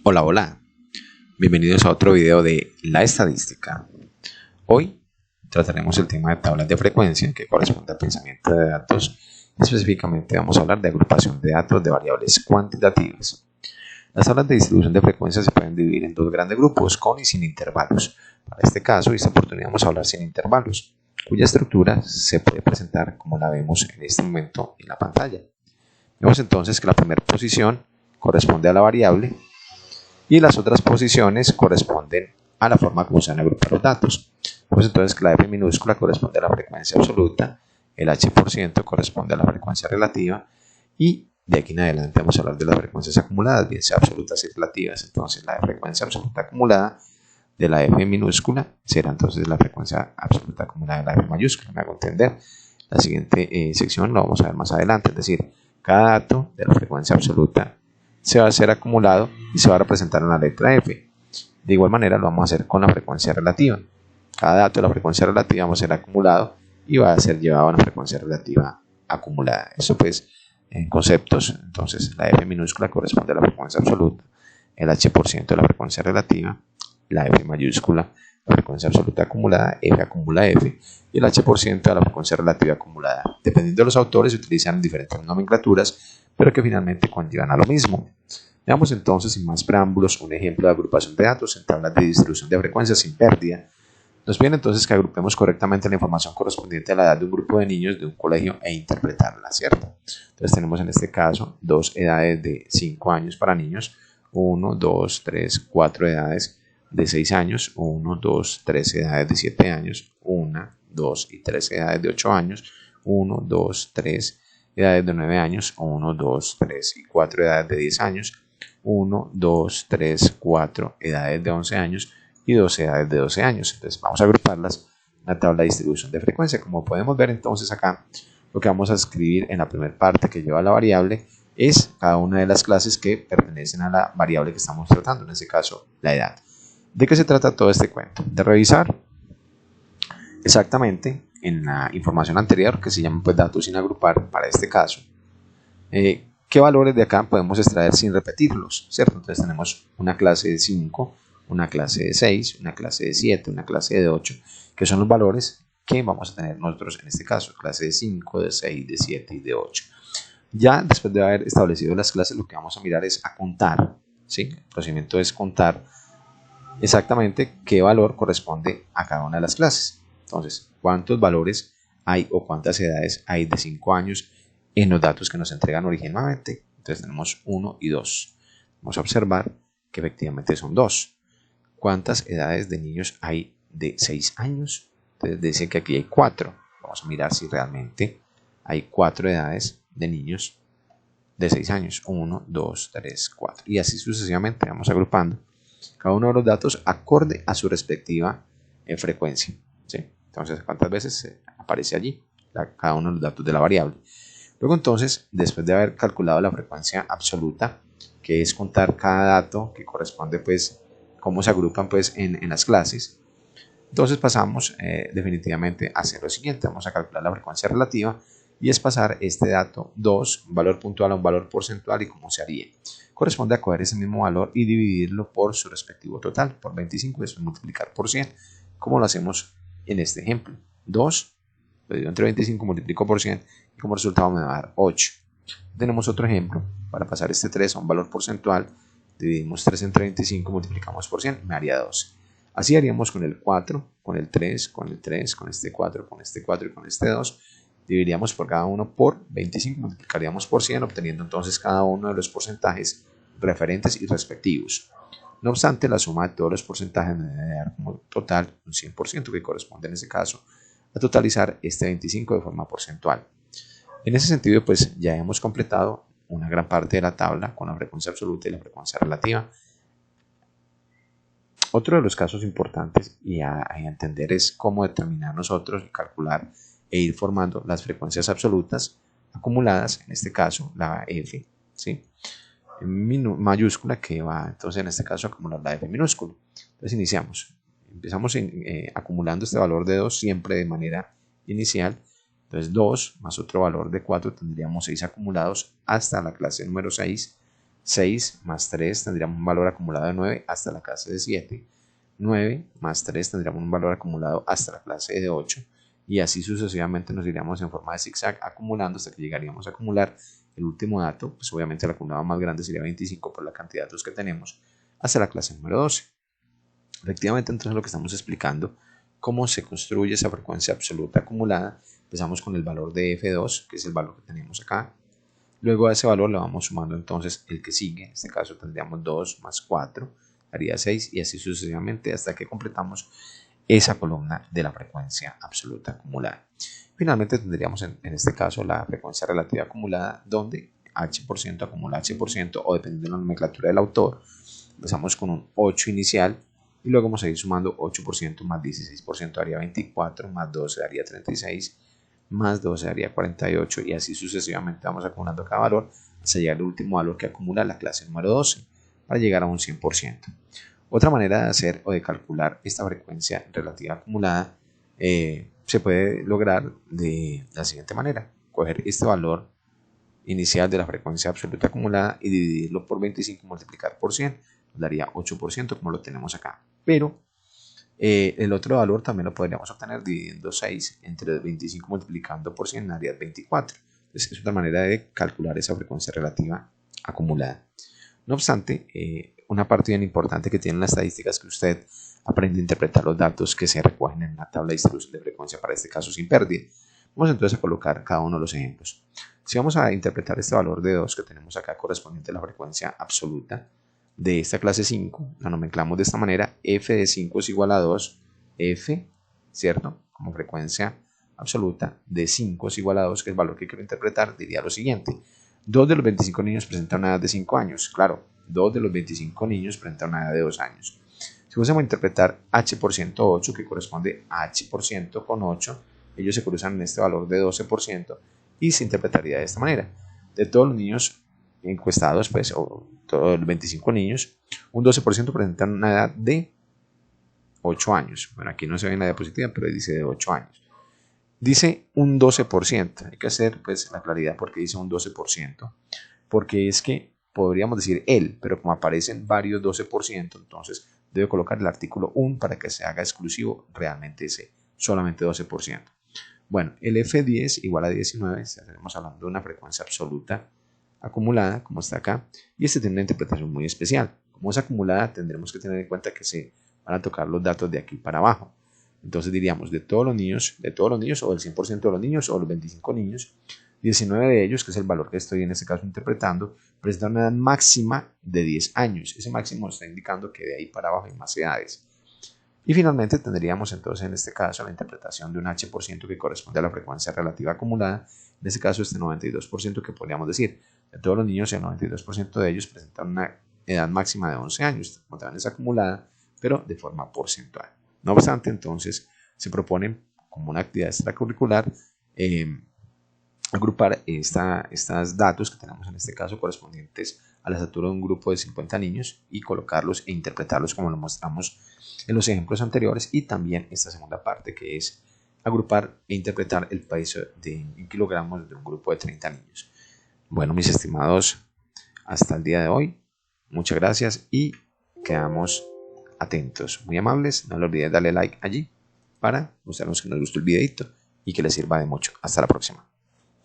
Hola, hola, bienvenidos a otro video de la estadística. Hoy trataremos el tema de tablas de frecuencia que corresponde al pensamiento de datos. Específicamente vamos a hablar de agrupación de datos de variables cuantitativas. Las tablas de distribución de frecuencia se pueden dividir en dos grandes grupos, con y sin intervalos. Para este caso y esta oportunidad vamos a hablar sin intervalos, cuya estructura se puede presentar como la vemos en este momento en la pantalla. Vemos entonces que la primera posición corresponde a la variable y las otras posiciones corresponden a la forma como se van a agrupar los datos. Pues entonces que la f minúscula corresponde a la frecuencia absoluta, el h% corresponde a la frecuencia relativa y de aquí en adelante vamos a hablar de las frecuencias acumuladas, bien sea absolutas y relativas. Entonces la frecuencia absoluta acumulada de la f minúscula será entonces la frecuencia absoluta acumulada de la f mayúscula. Me hago entender. La siguiente sección lo vamos a ver más adelante, es decir, cada dato de la frecuencia absoluta se va a ser acumulado y se va a representar en la letra F. De igual manera lo vamos a hacer con la frecuencia relativa. Cada dato de la frecuencia relativa va a ser acumulado y va a ser llevado a una frecuencia relativa acumulada. Eso pues en conceptos. Entonces la F minúscula corresponde a la frecuencia absoluta, el H% de la frecuencia relativa, la F mayúscula, la frecuencia absoluta acumulada, F acumula F, y el H% de la frecuencia relativa acumulada. Dependiendo de los autores se utilizan diferentes nomenclaturas, pero que finalmente conllevan a lo mismo. Veamos entonces, sin más preámbulos, un ejemplo de agrupación de datos en tablas de distribución de frecuencias sin pérdida. Nos piden entonces que agrupemos correctamente la información correspondiente a la edad de un grupo de niños de un colegio e interpretarla, ¿cierto? Entonces tenemos en este caso dos edades de 5 años para niños, 1, 2, 3, 4 edades de 6 años, 1, 2, 3 edades de 7 años, 1, 2 y 3 edades de 8 años, 1, 2, 3 edades de 9 años, 1, 2, 3 y 4 edades de 10 años, 1, 2, 3, 4 edades de 11 años y 2 edades de 12 años. Entonces vamos a agruparlas en la tabla de distribución de frecuencia. Como podemos ver entonces acá, lo que vamos a escribir en la primera parte que lleva la variable es cada una de las clases que pertenecen a la variable que estamos tratando, en este caso la edad. ¿De qué se trata todo este cuento? De revisar exactamente en la información anterior, que se llama pues datos sin agrupar para este caso, qué valores de acá podemos extraer sin repetirlos, ¿cierto? Entonces tenemos una clase de 5, una clase de 6, una clase de 7, una clase de 8, que son los valores que vamos a tener nosotros en este caso, clase de 5, de 6, de 7 y de 8. Ya después de haber establecido las clases, lo que vamos a mirar es a contar, ¿sí? El procedimiento es contar exactamente qué valor corresponde a cada una de las clases. Entonces, ¿cuántos valores hay o cuántas edades hay de 5 años en los datos que nos entregan originalmente? Entonces tenemos 1 y 2. Vamos a observar que efectivamente son 2. ¿Cuántas edades de niños hay de 6 años? Entonces dice que aquí hay 4. Vamos a mirar si realmente hay 4 edades de niños de 6 años. 1, 2, 3, 4. Y así sucesivamente vamos agrupando cada uno de los datos acorde a su respectiva frecuencia, ¿sí? Entonces, ¿cuántas veces aparece allí cada uno de los datos de la variable? Luego entonces, después de haber calculado la frecuencia absoluta, que es contar cada dato que corresponde pues cómo se agrupan pues en las clases, entonces pasamos definitivamente a hacer lo siguiente. Vamos a calcular la frecuencia relativa y es pasar este dato 2, un valor puntual a un valor porcentual. ¿Y cómo se haría? Corresponde a coger ese mismo valor y dividirlo por su respectivo total, por 25, y después multiplicar por 100, como lo hacemos en este ejemplo. 2 dividido entre 25 multiplico por 100 y como resultado me va a dar 8. Tenemos otro ejemplo. Para pasar este 3 a un valor porcentual, dividimos 3 entre 25, multiplicamos por 100, me haría 12. Así haríamos con el 4, con el 3, con el 3, con este 4, con este 4 y con este 2. Dividiríamos por cada uno por 25, multiplicaríamos por 100, obteniendo entonces cada uno de los porcentajes referentes y respectivos. No obstante, la suma de todos los porcentajes me debe dar como total un 100%, que corresponde en este caso a totalizar este 25 de forma porcentual. En ese sentido, pues ya hemos completado una gran parte de la tabla con la frecuencia absoluta y la frecuencia relativa. Otro de los casos importantes y a entender es cómo determinar nosotros y calcular e ir formando las frecuencias absolutas acumuladas, en este caso la F, ¿sí? En mayúscula, que va entonces en este caso a acumular la F minúscula. Entonces empezamos acumulando este valor de 2 siempre de manera inicial. Entonces 2 más otro valor de 4 tendríamos 6 acumulados hasta la clase número 6, 6 más 3 tendríamos un valor acumulado de 9 hasta la clase de 7. 9 más 3 tendríamos un valor acumulado hasta la clase de 8. Y así sucesivamente nos iríamos en forma de zigzag acumulando hasta que llegaríamos a acumular el último dato. Pues obviamente el acumulado más grande sería 25 por la cantidad de datos que tenemos hasta la clase número 12. Efectivamente, entonces lo que estamos explicando, cómo se construye esa frecuencia absoluta acumulada. Empezamos con el valor de F2, que es el valor que tenemos acá. Luego a ese valor le vamos sumando entonces el que sigue. En este caso tendríamos 2 más 4, daría 6 y así sucesivamente hasta que completamos esa columna de la frecuencia absoluta acumulada. Finalmente tendríamos en este caso la frecuencia relativa acumulada, donde H% acumula H% o dependiendo de la nomenclatura del autor, empezamos con un 8 inicial y luego vamos a ir sumando 8% más 16% daría 24, más 12 daría 36, más 12 daría 48 y así sucesivamente vamos acumulando cada valor hasta llegar al último valor que acumula la clase número 12 para llegar a un 100%. Otra manera de hacer o de calcular esta frecuencia relativa acumulada se puede lograr de la siguiente manera: coger este valor inicial de la frecuencia absoluta acumulada y dividirlo por 25 y multiplicar por 100, nos daría 8% como lo tenemos acá. Pero el otro valor también lo podríamos obtener dividiendo 6 entre 25 multiplicando por 100 daría 24. Entonces es otra manera de calcular esa frecuencia relativa acumulada. No obstante, una parte bien importante que tienen las estadísticas es que usted aprende a interpretar los datos que se recogen en una tabla de distribución de frecuencia, para este caso sin pérdida. Vamos entonces a colocar cada uno de los ejemplos. Si vamos a interpretar este valor de 2 que tenemos acá correspondiente a la frecuencia absoluta de esta clase 5, la nomenclamos de esta manera: f de 5 es igual a 2, f, ¿cierto? Como frecuencia absoluta de 5 es igual a 2, que es el valor que quiero interpretar, diría lo siguiente: 2 de los 25 niños presentan una edad de 5 años. Claro, 2 de los 25 niños presentan una edad de 2 años. Si fuésemos a interpretar h%8, que corresponde a h% con 8, ellos se cruzan en este valor de 12% y se interpretaría de esta manera: de todos los niños encuestados, pues, o todos los 25 niños, un 12% presentan una edad de 8 años. Bueno, aquí no se ve en la diapositiva, pero dice de 8 años. Dice un 12%, hay que hacer pues la claridad porque dice un 12%, porque es que podríamos decir él, pero como aparecen varios 12%, entonces debo colocar el artículo un para que se haga exclusivo realmente ese, solamente 12%. Bueno, el F10 igual a 19, estaremos hablando de una frecuencia absoluta acumulada, como está acá, y este tiene una interpretación muy especial. Como es acumulada, tendremos que tener en cuenta que se van a tocar los datos de aquí para abajo. Entonces diríamos de todos los niños, o del 100% de los niños, o los 25 niños, 19 de ellos, que es el valor que estoy en este caso interpretando, presentan una edad máxima de 10 años. Ese máximo está indicando que de ahí para abajo hay más edades. Y finalmente tendríamos entonces en este caso la interpretación de un h% que corresponde a la frecuencia relativa acumulada. En este caso este 92% que podríamos decir, de todos los niños el 92% de ellos presentan una edad máxima de 11 años, como también es acumulada, pero de forma porcentual. No obstante, entonces se propone como una actividad extracurricular agrupar estos datos que tenemos en este caso correspondientes a la estatura de un grupo de 50 niños y colocarlos e interpretarlos como lo mostramos en los ejemplos anteriores, y también esta segunda parte que es agrupar e interpretar el peso en kilogramos de un grupo de 30 niños. Bueno, mis estimados, hasta el día de hoy, muchas gracias y quedamos atentos, muy amables. No olviden darle like allí para mostrarnos que nos gustó el videito y que les sirva de mucho. Hasta la próxima.